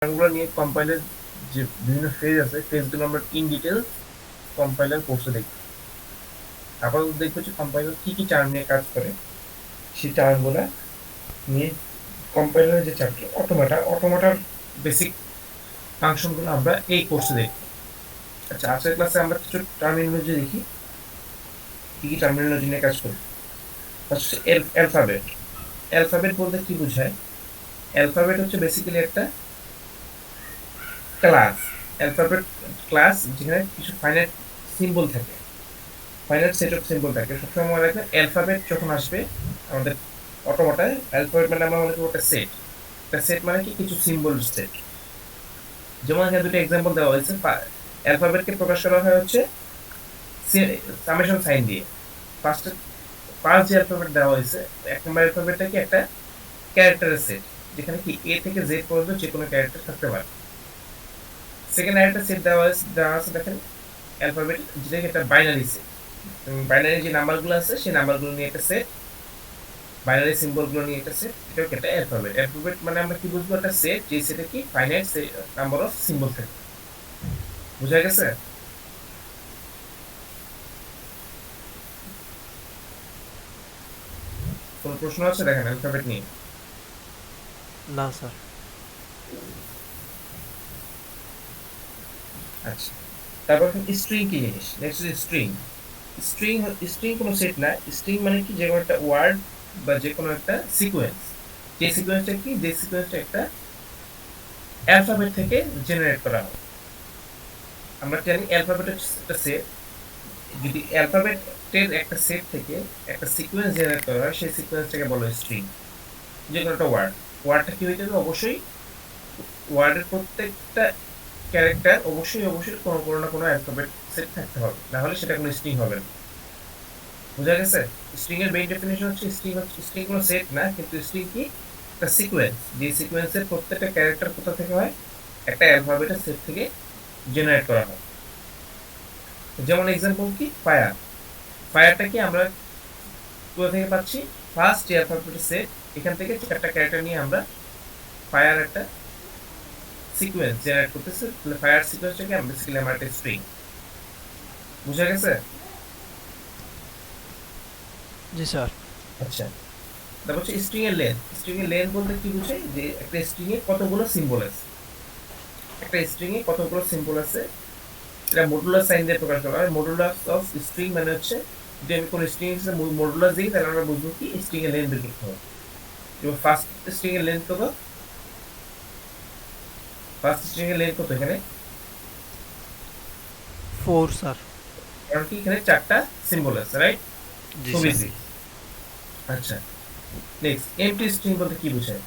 টার্মগুলো নিয়ে কম্পাইলার যে বিভিন্ন ফেজ আছে, ফেজগুলো আমরা ইন ডিটেল কম্পাইলার কোর্সে দেখব। আপাতত দেখবো যে কম্পাইলার কি কি টার্ম নিয়ে কাজ করে, সেই টার্মগুলো নিয়ে কম্পাইলারের যে চ্যাপ্টার অটোমাটার বেসিক ফাংশনগুলো আমরা এই কোর্সে দেখব। আচ্ছা, আজকের ক্লাসে আমরা কিছু টার্মিনোলজি দেখি, কি কি টার্মিনোলজি নিয়ে কাজ করি। First alphabet. অ্যালফাবেট বলতে কি বোঝায়? অ্যালফাবেট হচ্ছে বেসিক্যালি একটা ক্লাস। অ্যালফাবেট ক্লাস যেখানে কিছু ফাইনাইট সিম্বল থাকে, ফাইনাইট সেট অফ সিম্বল থাকে। সবসময় মনে রাখবেন অ্যালফাবেট যখন আসবে আমাদের অটোমাটায়, অ্যালফাবেট মানে আমরা মনে করবো একটা সেট। একটা সেট মানে কি? কিছু সিম্বল সেট। যেমন এখানে দুটো এক্সাম্পল দেওয়া হয়েছে। অ্যালফাবেটকে প্রকাশ করা হয় হচ্ছে সামেশন সাইন দিয়ে। ফার্স্টে ফার্স্ট যে অ্যালফাবেট দেওয়া হয়েছে, এক নম্বর অ্যালফাবেটটা কি? একটা ক্যারেক্টারের সেট, যেখানে কি এ থেকে জেড পর্যন্ত যে কোনো ক্যারেক্টার থাকতে পারে। সেকেন্ড আরেকটা সেট দেওয়া আছে দেখেন অ্যালফাবেট, যেটা একটা বাইনারি সেট। বাইনারি যে নাম্বারগুলো আছে সেই নাম্বারগুলো নিয়ে একটা সেট, বাইনারি সিম্বলগুলো নিয়ে একটা সেট, এটাও একটা অ্যালফাবেট। অ্যালফাবেট মানে আমরা কি বুঝবো? একটা সেট, যে সেটে কি ফাইনাইট নাম্বার অফ সিম্বল থাকে। বুঝা গেছে? কোনো প্রশ্ন আছে দেখেন অ্যালফাবেট নিয়ে? না স্যার। আচ্ছা, তারপর স্ট্রিং কি জিনিস? Next string. স্ট্রিং স্ট্রিং কোনো সেট না। স্ট্রিং মানে কি? যে কোনো একটা ওয়ার্ড বা যে কোনো একটা সিকোয়েন্স, যে সিকোয়েন্সটা কি? যে সিকোয়েন্সটা একটা অ্যালফাবেট থেকে জেনারেট করা হয়। আমরা জানি অ্যালফাবেট হচ্ছে একটা সেট। যদি অ্যালফাবেটের একটা সেট থেকে একটা সিকোয়েন্স জেনারেট করা হয়, সেই সিকোয়েন্সটাকে বলা হয় স্ট্রিং। যে কোনো একটা ওয়ার্ডটা কি হইতে হবে? অবশ্যই ওয়ার্ডের প্রত্যেকটা ক্যারেক্টার অবশ্যই কোনো না কোনো অ্যালফাবেট সেট থাকতে হবে, না হলে সেটা কোনো স্ট্রিং হবে না। বুঝা গেছে? স্ট্রিং এর মেইন ডেফিনিশন হচ্ছে স্ট্রিং কোনো সেট না, কিন্তু স্ট্রিং কি? একটা সিকোয়েন্স, যে সিকোয়েন্সের প্রত্যেকটা ক্যারেক্টার কোথা থেকে হয়? একটা অ্যালফাবেটের সেট থেকে জেনারেট করা হয়। যেমন এক্সাম্পল কি? ফায়ার। ফায়ারটা কি আমরা কোথা থেকে পাচ্ছি? ফার্স্ট যে অ্যালফাবেটের সেট, এখান থেকে চারটা ক্যারেক্টার নিয়ে আমরা ফায়ার একটা সিকোয়েন্স জেনারেট করতেছি। তাহলে ফায়ার সিকোয়েন্সটাকে আমরা বেসিক্যালি আমরা একটা স্ট্রিং। বুঝা গেছে? জি স্যার। আচ্ছা, তারপর হচ্ছে স্ট্রিং এর লেন্থ। স্ট্রিং এর লেন্থ বলতে কি বোঝায়? যে একটা স্ট্রিং এ কতগুলো সিম্বল আছে, একটা স্ট্রিং এ কতগুলো সিম্বল আছে, এটা মডুলাস সাইন দিয়ে প্রকাশ করা হয়। মডুলাস অফ স্ট্রিং মানে হচ্ছে, যদি আমি কোনো স্ট্রিং এর মডুলাস দিই, তাহলে আমরা বুঝবো কি স্ট্রিং এর লেন্থ বের করতে হবে। এবং ফার্স্ট স্ট্রিং এর লেন্থ কত? ফার্স্ট স্ট্রিং এর লেন্থ কত এখানে? 4 স্যার। কারণ কি এখানে চারটা সিম্বল আছে, রাইট? জি খুব স্যার। ইজি। আচ্ছা, নেক্সট এমটি স্ট্রিং বলতে কি বোঝায়?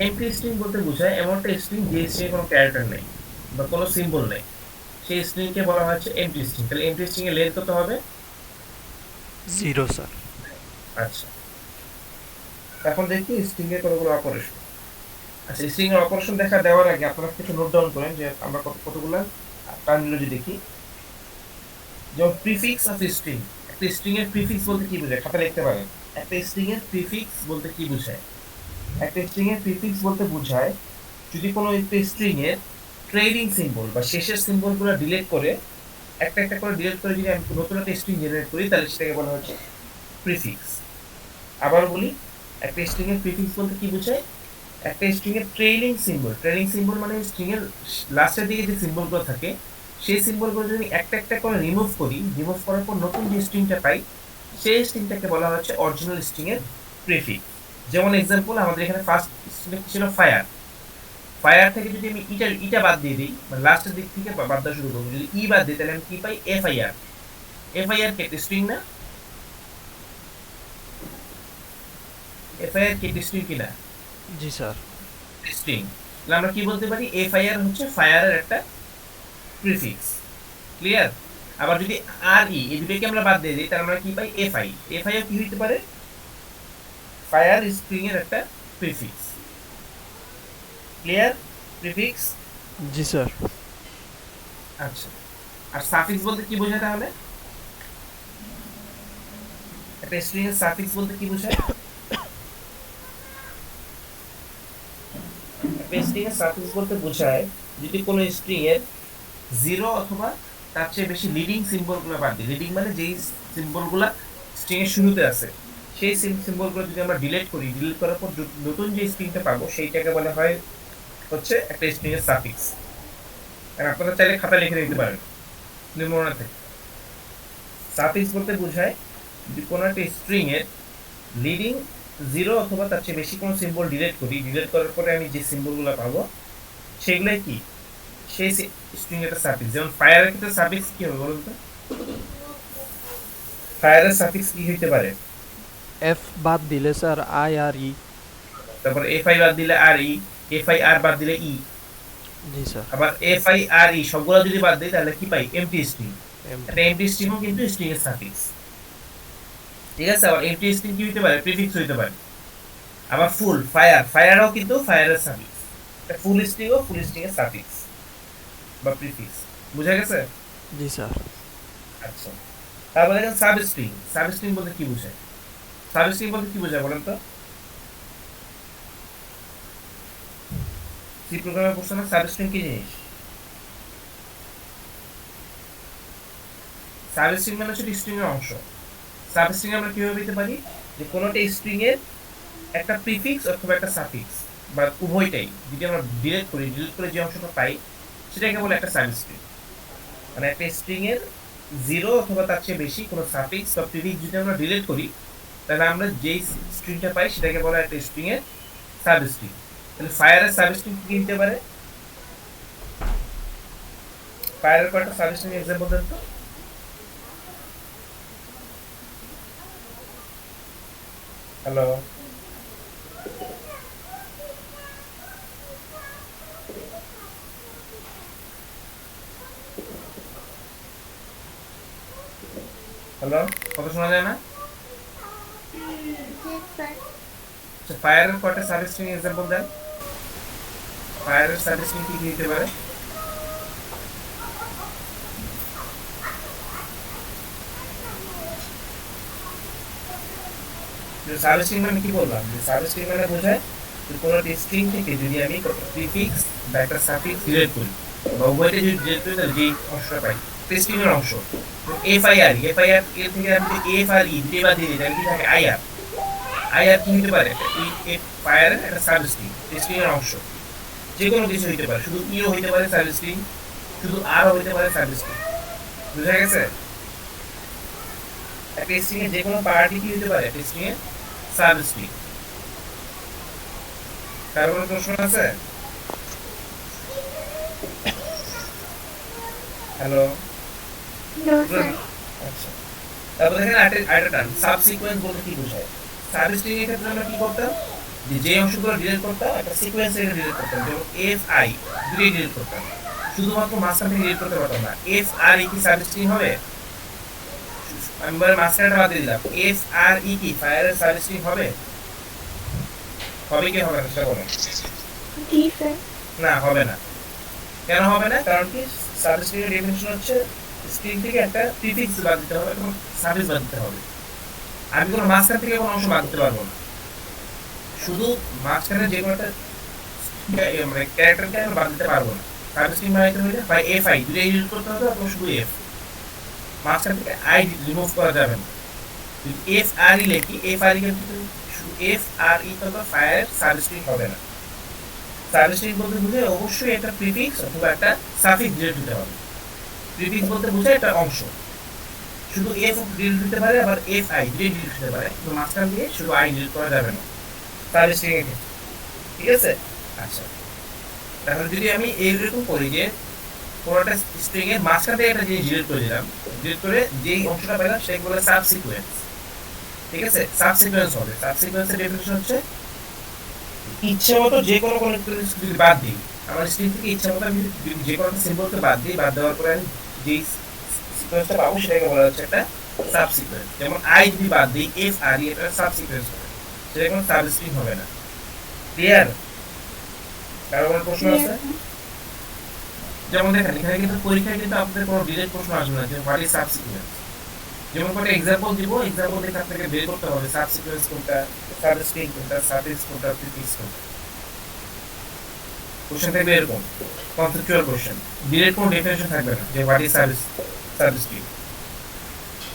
এমটি স্ট্রিং বলতে বোঝায় এমন একটা স্ট্রিং যে স্ট্রিং কোনো ক্যারেক্টার নেই বা কোনো সিম্বল নেই, সেই স্ট্রিং কে বলা হচ্ছে এমটি স্ট্রিং। তাহলে এমটি স্ট্রিং এর লেন্থ কত হবে? 0 স্যার। আচ্ছা, এখন দেখি স্ট্রিং এর কতগুলো অপারেশন। আচ্ছা, স্ট্রিং এর অপারেশন দেওয়ার আগে আপনারা কিছু নোট ডাউন করেন, যে আমরা কতগুলো টার্মিনোলজি দেখি। যেমন প্রিফিক্স অফ স্ট্রিং। একটা স্ট্রিং এর প্রিফিক্স বলতে কি বোঝায়? খাতা লিখতে পারেন। একটা স্ট্রিং এর প্রিফিক্স বলতে কি বোঝায়? একটা স্ট্রিং এর প্রিফিক্স বলতে বোঝায় যদি কোনো একটা স্ট্রিং এর ট্রেইলিং সিম্বল বা শেষের সিম্বল গুলো ডিলিট করে, একটা একটা করে ডিলিট করে যদি আমি নতুন একটা স্ট্রিং জেনারেট করি, তাহলে সেটাকে বলা হচ্ছে প্রিফিক্স। আবার বলি, একটা স্ট্রিং এর প্রিফিক্স বলতে কি বোঝায়? একটা স্ট্রিং এর ট্রেইলিং সিম্বল মানে স্ট্রিং এর লাস্টের দিকে যে সিম্বল গুলো থাকে, সেই সিম্বল গুলো যদি একটা একটা করে রিমুভ করার পর নতুন যে স্ট্রিংটা পাই, সেই স্ট্রিংটাকে বলা হচ্ছে অরিজিনাল স্ট্রিং এর প্রিফিক্স। যেমন এক্সাম্পল, আমাদের এখানে ফার্স্ট স্ট্রিং ছিল ফায়ার। ফায়ার থেকে যদি আমি ইটা ইটা বাদ দিয়ে দিই, মানে লাস্টের দিক থেকে বাদ দেওয়া শুরু করবো, যদি ই বাদ দিই, তাহলে আমি কি পাই? এফআইআর। এফআইআর কি একটা স্ট্রিং না? এফআইআর কি একটা স্ট্রিং কিনা? জি স্যার। স্ট্রিং। তাহলে আমরা কি বলতে পারি? এফআইআর হচ্ছে ফায়ারের একটা প্রিফিক্স। ক্লিয়ার? আবার যদি আর ই এই দুটোকে আমরা বাদ দিয়ে দিই, তাহলে আমরা কি পাই? এফআই। এফআইআর কি হইতে পারে? ফায়ার স্ট্রিং এর একটা প্রিফিক্স। ক্লিয়ার? প্রিফিক্স। জি স্যার। আচ্ছা, আর সাফিক্স বলতে কি বোঝায় তাহলে? একটা স্ট্রিং এর সাফিক্স বলতে কি বোঝায়? একটা স্ট্রিং এর সাফিক্স বলতে বোঝায় যদি কোনো স্ট্রিং এর জিরো অথবা তার চেয়ে বেশি লিডিং সিম্বলগুলো বাদ দিই, লিডিং মানে যেই সিম্বলগুলো স্ট্রিং এর শুরুতে আছে সেই সিম্বলগুলো যদি আমরা ডিলিট করি, ডিলিট করার পর নতুন যে স্ট্রিংটা পাবো সেইটাকে বলা হয় হচ্ছে একটা স্ট্রিং এর সাফিক্স। আর আপনারা চাইলে খাতা লিখে নিতে পারেন মনে থেকে। সাফিক্স বলতে বোঝায় যদি কোনো একটা স্ট্রিং এর লিডিং জিরো অথবা তার চেয়ে বেশি কোনো সিম্বল ডিলিট করি, ডিলিট করার পরে আমি যে সিম্বলগুলো পাবো সেগুলাই কি সেই স্ট্রিং এর সাফিক্স। যেমন ফায়ারের ক্ষেত্রে সাফিক্স কি হবে বলুন তো? ফায়ারের সাফিক্স কি হইতে পারে? এফ বাদ দিলে স্যার আই আর ই। তারপর এফ আই বাদ দিলে আর ই, এফ আই আর বাদ দিলে ই। জি স্যার। আবার এফ আই আর ই সবগুলো যদি বাদ দিই তাহলে কি পাই? Empty string. এমটি। একটা এমটি স্ট্রিংও কিন্তু স্ট্রিং এর সাফিক্স, ঠিক আছে? আবার এমটি স্ট্রিং কি হইতে পারে? প্রিফিক্স হইতে পারে। আবার ফুল ফায়ার, ফায়ারও কিন্তু ফায়ারের সাফিক্স। একটা ফুল স্ট্রিংও ফুল স্ট্রিং এর সাফিক্স বা প্রিফিক্স। বুঝা গেছে? জি স্যার। আচ্ছা, তারপরে দেখেন সাবস্ট্রিং। সাবস্ট্রিং বলতে কি বোঝায়? সাবস্ট্রিং বলতে কি বোঝায় বলেন তো? সি প্রোগ্রামে পড়ছে না সাবস্ট্রিং কি জিনিস? সাবস্ট্রিং মানে হচ্ছে স্ট্রিং এর অংশ। সাবস্ট্রিং আমরা কিভাবে পেতে পারি? যে কোনো একটা স্ট্রিং এর একটা প্রিফিক্স অথবা একটা সাফিক্স বা উভয়টাই যদি আমরা ডিলিট করি, ডিলিট করে যে অংশটা পাই সেটাকে বলে একটা সাবস্ট্রিং। মানে একটা স্ট্রিং এর জিরো অথবা তার চেয়ে বেশি কোনো সাফিক্স বা প্রিফিক্স যদি আমরা ডিলিট করি তাহলে আমরা যেই স্ট্রিংটা পাই সেটাকে বলা একটা স্ট্রিং এর সাবস্ট্রিং। তাহলে ফায়ারের সাবস্ট্রিং কি হতে পারে? ফায়ারের কয়েকটা সাবস্ট্রিং এক্সাম্পল দেন তো। হ্যালো, হ্যালো, কথা শোনা যায় না? আচ্ছা, ফায়ারের কয়টা সাবস্ট্রিং এক্সাম্পল দেন। ফায়ারের সাবস্ট্রিং কি কি হতে পারে? যে সাবস্ট্রিং মানে কি বললাম? যে সাবস্ট্রিং মানে বোঝায় যে কোনো একটা স্ট্রিং থেকে যদি আমি প্রিফিক্স বা একটা সাফিক্স ডিলিট করি বা উভয়টা যদি ডিলিট করি তাহলে যে অংশটা পাই স্ট্রিং এর অংশ। F I R, F I R এর থেকে আমি যদি এফ আর ই দুটো বাদ দিয়ে দিই তাহলে কি থাকে? I R. আই আর কি হতে পারে? এই ফায়ারের একটা সাবস্ট্রিং, স্ট্রিং এর অংশ। যে কোনো কিছু হইতে পারে, শুধু ইও হইতে পারে সাবস্ট্রিং, শুধু আরও হইতে পারে সাবস্ট্রিং। বুঝা গেছে? একটা স্ট্রিং এর যে কোনো পার্টি কি হতে পারে? একটা স্ট্রিং এর সাবস্ট্রিং। কারো কোনো প্রশ্ন আছে? হ্যালো, আচ্ছা। তারপর দেখেন আরেকটা টার্ম সাবসিকোয়েন্স বলতে কি বোঝায়? সাবস্ট্রিং এর ক্ষেত্রে আমরা কি করতাম? যে অংশগুলো ডিলিট করতাম একটা সিকোয়েন্স থেকে ডিলিট করতাম, যেমন এফ আই দুটোই ডিলিট করতাম, শুধুমাত্র মাঝখান থেকে ডিলিট করতে পারতাম না। এফ আর ই কি সাবস্ট্রিং হবে? আমি বলে মাঝখানটা বাদ দিয়ে দিলাম। এফ আর ই কি ফায়ারের সাবস্ট্রিং হবে? হবে কি হবে না সেটা বলেন। না, হবে না। কেন হবে না? কারণ কি সাবস্ট্রিং এর ডেফিনিশন হচ্ছে স্ট্রিং থেকে একটা প্রিফিক্স বাদ দিতে হবে এবং সাফিক্স বাদ দিতে হবে। আমি কোনো মাঝখান থেকে কোনো অংশ বাদ দিতে পারবো না। শুধু মাঝখানে যে কোনো একটা মানে ক্যারেক্টারকে আমি বাদ দিতে পারবো না। সাবস্ট্রিং বানাইতে হলে বা এফ আই দুটোই ইউজ করতে হবে অথবা শুধু এফ। মাঝখান থেকে আই রিমুভ করা যাবে না। এফ আর ই লেখি, এফ আর ই কিন্তু শুধু এফ আর ই তো ফায়ার সাবস্ট্রিং হবে না। সাবস্ট্রিং বলতে বুঝায় অবশ্যই একটা প্রিফিক্স অথবা একটা সাফিক্স ডিলিট দিতে হবে। প্রিফিক্স বলতে বোঝায় একটা অংশ, শুধু এফ ডিলিট দিতে পারে আবার এফ আই ডিলিট দিতে পারে, কিন্তু মাঝখান দিয়ে শুধু আই ডিলিট করা যাবে না সাবস্ট্রিং এর ক্ষেত্রে। ঠিক আছে? আচ্ছা, তাহলে যদি আমি এইরকম করি যে কোনো একটা স্ট্রিং এর মাঝখান থেকে একটা জিনিস ডিলিট করে দিলাম, ডিলিট করে যেই অংশটা পেলাম সেটাকে বলে সাবসিকোয়েন্স। ঠিক আছে? সাবসিকোয়েন্স হবে। সাবসিকোয়েন্সের ডেফিনিশন হচ্ছে ইচ্ছে মতো যে কোনো কোনো যদি বাদ দিই, আমার স্ট্রিং থেকে ইচ্ছা মতো আমি যে কোনো সিম্বলকে বাদ দিই, বাদ দেওয়ার পরে আমি যেই সিকোয়েন্সটা পাবো সেটাকে বলা হচ্ছে একটা সাবসিকোয়েন্স। যেমন আই যদি বাদ দিই, এফ আর ই এটা সাবসিকোয়েন্স হবে, সেটা কোনো সাবস্ট্রিং হবে না। ক্লিয়ার? কারো কোনো প্রশ্ন আছে? যেমন দেখেন এখানে কিন্তু পরীক্ষায় কিন্তু আপনাদের কোনো ডিরেক্ট প্রশ্ন আসবে না যে হোয়াট ইজ সাবসিকোয়েন্স। যেমন কোনো এক্সাম্পল দিব, এক্সাম্পল দেখে আপনাকে বের করতে হবে সাবসিকোয়েন্স কোনটা, সাবস্ট্রিং কোনটা, সাফিক্স কোনটা, প্রিফিক্স কোনটা। কোশ্চেন থাকবে এরকম কনসেপচুয়াল কোশ্চেন, ডিরেক্ট কোনো ডেফিনেশন থাকবে না যে হোয়াট ইজ সার্ভিস ট্রি।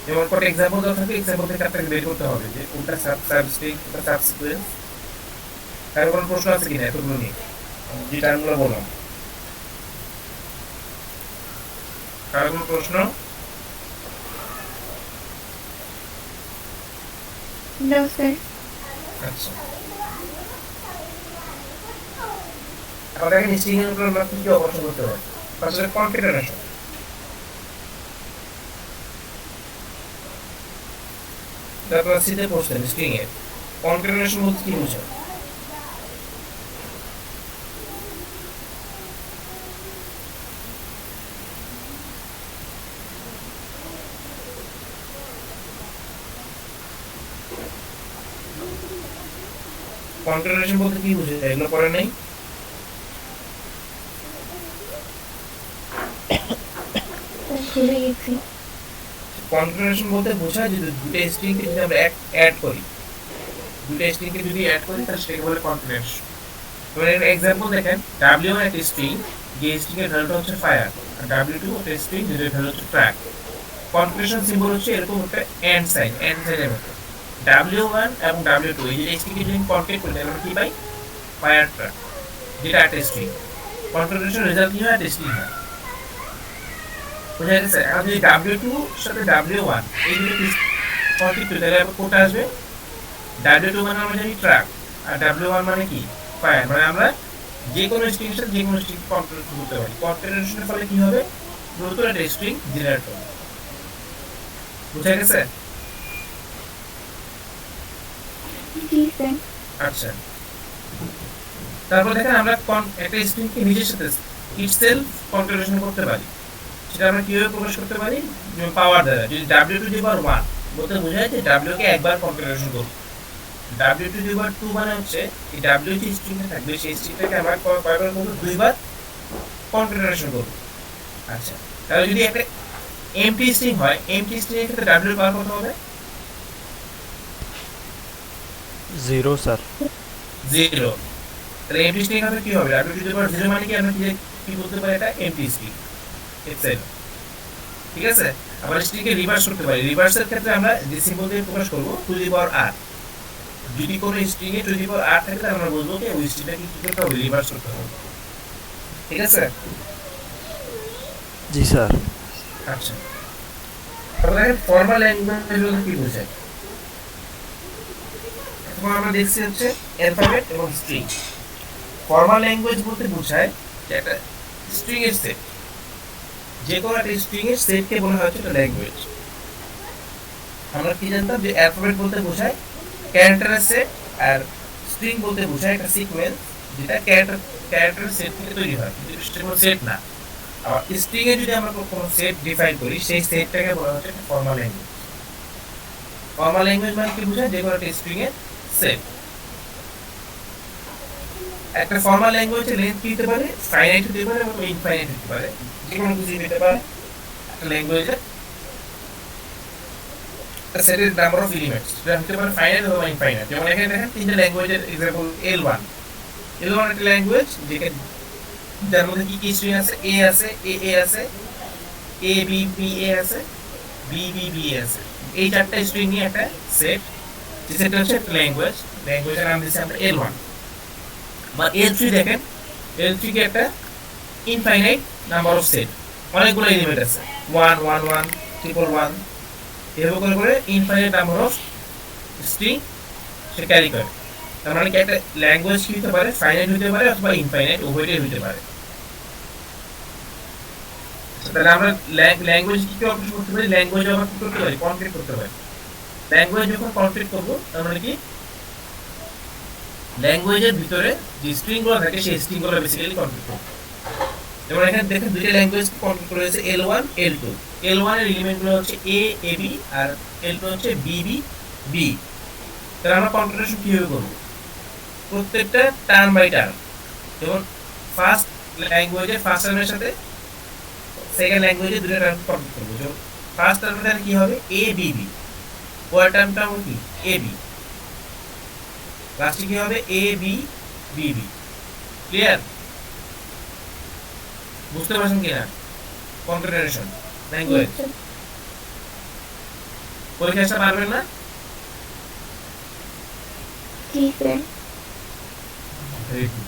যেমন কত এক্সাম্পল দেওয়া থাকবে, এক্সাম্পল থেকে আপনাকে বের করতে হবে যে কোনটা সার্ভিস ট্রি, কোনটা সাবসিকুয়েন্স। তার কোনো প্রশ্ন আছে কিনা এতগুলো নিয়ে, যে টার্মগুলো বললাম, কারো কোনো প্রশ্ন? No, sir. আচ্ছা, এখন দেখেন স্ট্রিং এর উপর আমরা কি কি অপারেশন করতে পারি। ফার্স্টে কনফিগারেশন, তারপর সিতে পড়ছেন স্ট্রিং এর কনফিগারেশন বলতে কি বোঝায়? কনফিগারেশন বলতে কি বোঝায়, এগুলো পড়ে নাই? ভুলে গেছি। কনফিগারেশন বলতে বোঝায় যে দুটো স্ট্রিং কে যদি আমরা অ্যাড করি, দুটো স্ট্রিং কে যদি অ্যাড করি তাহলে সেটাকে বলে কনফিগারেশন। এবার এর এক্সাম্পল দেখেন, W1 একটা স্ট্রিং, যে স্ট্রিং এর ভ্যালুটা হচ্ছে ফায়ার, আর W2 একটা স্ট্রিং যেটার ভ্যালু হচ্ছে ট্র্যাক। কনফিগারেশন সিম্বল হচ্ছে এরকম একটা এন্ড সাইন, এন্ড সাইনের মতো। W1 এবং W2 এই যে স্ট্রিং কে যদি কনফিগ করি তাহলে আমরা কি পাই? ফায়ার ট্র্যাক, যেটা একটা স্ট্রিং। কনফিগারেশন রেজাল্ট কি হয়? একটা স্ট্রিং হয়। বুঝা গেছে? এখন যদি W2 সাথে W1 এই দুটো কনফিগ করি তাহলে কোনটা আসবে? W2 মানে আমরা জানি ট্র্যাক, আর W1 মানে কি? ফায়ার। মানে আমরা যে কোনো স্ট্রিং এর সাথে যে কোনো স্ট্রিং কনফিগারেশন করতে পারি। কনফিগারেশনের ফলে কি হবে? নতুন একটা স্ট্রিং জেনারেট হবে। বুঝা গেছে? জি, স্যার। আচ্ছা, তারপর দেখেন আমরা একটা স্ট্রিং কে নিজের সাথে ইটসেলফ কনফিগারেশন করতে পারি। সেটা আমরা কিভাবে প্রকাশ করতে পারি? পাওয়ার দ্বারা। যদি W2 টু দি পাওয়ার 1 বলতে বোঝায় যে W কে একবার কনফিগারেশন করব। W2 টু দি পাওয়ার 2 মানে হচ্ছে এই W যে স্ট্রিংটা থাকবে সেই স্ট্রিংটাকে আমরা কয়বার করব? দুইবার কনফিগারেশন করব। আচ্ছা, তাহলে যদি একটা এমটি স্ট্রিং হয়, এমটি স্ট্রিং এর ক্ষেত্রে W এর পাওয়ার কত হবে? 0 স্যার। 0। তাহলে এমটি স্ট্রিং হবে কি হবে? W টু দি পাওয়ার 0 মানে কি? আমরা কি বলতে পারি? এটা এমটি স্ট্রিং এক্সেল। ঠিক আছে? আবার স্ট্রিংকে রিভার্স করতে পারি। রিভার্সের ক্ষেত্রে আমরা যে সিম্বল দিয়ে প্রকাশ করব টু দি পাওয়ার r। যদি কোনো string A two the power r থাকে তাহলে আমরা বলবো যে ওই স্ট্রিংটাকে কি করতে হবে? রিভার্স করতে হবে। ঠিক আছে? জি স্যার। আচ্ছা, তাহলে ফর্মাল ল্যাঙ্গুয়েজ বলতে কি বোঝায়? এখন আমরা দেখছি হচ্ছে অ্যালফাবেট এবং স্ট্রিং। ফর্মাল ল্যাঙ্গুয়েজ বলতে বোঝায় যে একটা স্ট্রিং এর সেট, যে কোনো একটা স্ট্রিং এর সেটকে বলা হয় একটা ল্যাঙ্গুয়েজ। আমরা কি জানতাম যে অ্যালফাবেট বলতে বোঝায় ক্যারেক্টারের সেট, আর স্ট্রিং বলতে বোঝায় একটা সিকোয়েন্স যেটা ক্যারেক্টারের সেট থেকে তৈরি হয়, কিন্তু সেটা কোনো সেট না। আর স্ট্রিং এ যদি আমরা কোনো সেট ডিফাইন করি সেই সেটটাকে বলা হচ্ছে একটা ফর্মাল ল্যাঙ্গুয়েজ। ফর্মাল ল্যাঙ্গুয়েজ মানে কি বোঝায়? যে কোনো একটা স্ট্রিং এর সেট। একটা ফর্মাল ল্যাঙ্গুয়েজের লেন্থ কি হতে পারে? ফাইনাইট হতে পারে এবং ইনফাইনাইট হতে পারে, যে কোনো কিছু হতে পারে। একটা ল্যাঙ্গুয়েজের সেটের নাম্বার অফ এলিমেন্টস সেটা হতে পারে ফাইনাইট অথবা ইনফাইনাইট। যেমন এখানে দেখেন তিনটা ল্যাঙ্গুয়েজের এক্সাম্পল। L1 একটা ল্যাঙ্গুয়েজ যেখানে যার মধ্যে কি কি স্ট্রিং আছে? A আছে, A আছে, A B B A আছে, B B B A আছে। এই চারটা স্ট্রিং নিয়ে একটা সেট, যে সেটটা হচ্ছে একটা ল্যাঙ্গুয়েজ। ল্যাঙ্গুয়েজের নাম দিয়েছি আমরা L1। বা L3 দেখেন, L3 কি একটা ইনফাইনাইট নাম্বার অফ সেট, অনেকগুলো এলিমেন্ট আছে, 1 1 1 ট্রিপল 1, এভাবে করে করে infinite number of string say carry করে। তার মানে কি একটা ল্যাঙ্গুয়েজ কি হতে পারে? ফাইনাইট হতে পারে অথবা ইনফাইনাইট, উভয়টাই হতে পারে। তাহলে আমরা ল্যাঙ্গুয়েজ কি কি অপারেশন করতে পারি? ল্যাঙ্গুয়েজ আবার কি করতে পারি? কনফিগ করতে পারি। ল্যাঙ্গুয়েজ যখন কনফিগ করব তার মানে কি ল্যাঙ্গুয়েজের ভিতরে যে স্ট্রিংগুলো থাকে সেই স্ট্রিংগুলো বেসিক্যালি কনফিগ করব। যেমন এখানে দেখেন দুইটা ল্যাঙ্গুয়েজ কনফিগ করা হয়েছে, L1 L2। L1 এর এলিমেন্টগুলো হচ্ছে A A B R L2 হচ্ছে B B B। তাহলে আমরা কনফিগারেশন কিভাবে করব? প্রত্যেকটা টার্ম বাই টার্ম। যেমন ফার্স্ট ল্যাঙ্গুয়েজের ফার্স্ট টার্মের সাথে সেকেন্ড ল্যাঙ্গুয়েজে দুটো টার্ম কনফিগ করব। যেমন ফার্স্ট টার্মে তাহলে কি হবে? A B B। পরের টার্মটা হবে কি? A B। লাস্টে কি হবে? A B B B। Clear? বুঝতে পারছেন কিনা? কনকেটেনেশন Yes, ল্যাঙ্গুয়েজ sir. পরীক্ষা আসতে পারবেন না? जी सर. Very good.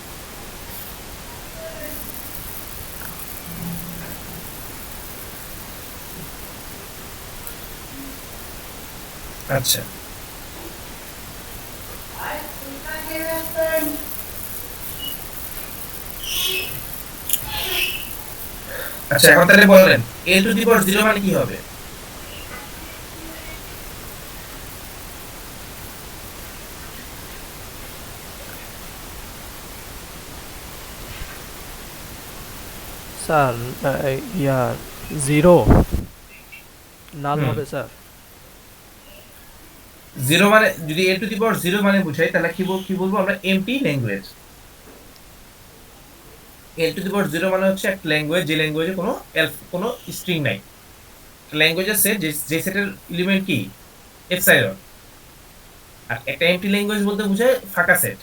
আচ্ছা আচ্ছা এখন তাহলে বলেন a টু দি পাওয়ার 0 মানে কি হবে? স্যার ইয়া জিরো নাল হুম হবে স্যার। 0 মানে যদি a টু দি পাওয়ার 0 মানে বুঝাই তাহলে কি বলবো আমরা empty language. a to the power 0 মানে হচ্ছে একটা ল্যাঙ্গুয়েজ যে ল্যাঙ্গুয়েজে কোনো স্ট্রিং নাই। ল্যাঙ্গুয়েজের সেট যে সেটের এলিমেন্ট কি এপসাইলন। আর একটা এমটি ল্যাঙ্গুয়েজ বলতে বোঝায় ফাঁকা সেট,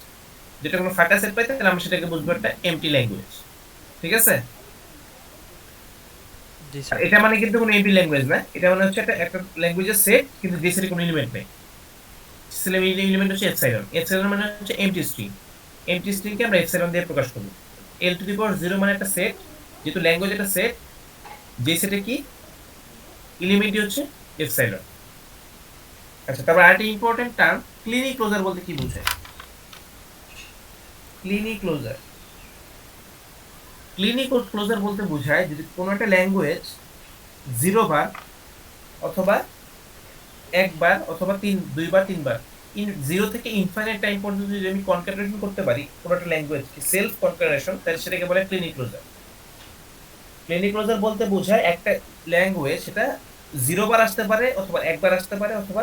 যেটা কোনো ফাঁকা সেট পাই তাহলে আমরা সেটাকে বুঝবো একটা এমটি ল্যাঙ্গুয়েজ। ঠিক আছে? জি আর স্যার। এটা মানে কিন্তু কোনো এমটি ল্যাঙ্গুয়েজ না, এটা মানে হচ্ছে একটা ল্যাঙ্গুয়েজের সেট কিন্তু যে সেটে কোনো এলিমেন্ট নেই। এলিমেন্ট হচ্ছে এপসাইলন। এপসাইলন মানে হচ্ছে এমটি স্ট্রিং। এমটি স্ট্রিংকে আমরা এপসাইলন দিয়ে প্রকাশ করব। এল টু দি পাওয়ার 0 মানে একটা সেট, যেহেতু ল্যাঙ্গুয়েজ একটা সেট, যে সেটে কি এলিমেন্টই হচ্ছে এপসাইলন। আচ্ছা তারপর আরেকটা ইম্পর্টেন্ট টার্ম ক্লিনিক ক্লোজার বলতে কি বোঝায়? ক্লিনিক ক্লোজার ক্লোজার বলতে বোঝায় যদি কোনো একটা ল্যাঙ্গুয়েজ 0 বার অথবা 1 বার অথবা 2 বার 3 বার 0 থেকে ইনফাইনাইট টাইম পর্যন্ত যদি আমি কনক্যাটেনেশন করতে পারি কোনো একটা ল্যাঙ্গুয়েজ সেলফ কনক্যাটেনেশন, তাহলে সেটাকে বলে ক্লিনিক ক্লোজার। ক্লিনিক ক্লোজার বলতে বোঝায় একটা ল্যাঙ্গুয়েজ সেটা 0 বার আসতে পারে অথবা 1 বার আসতে পারে অথবা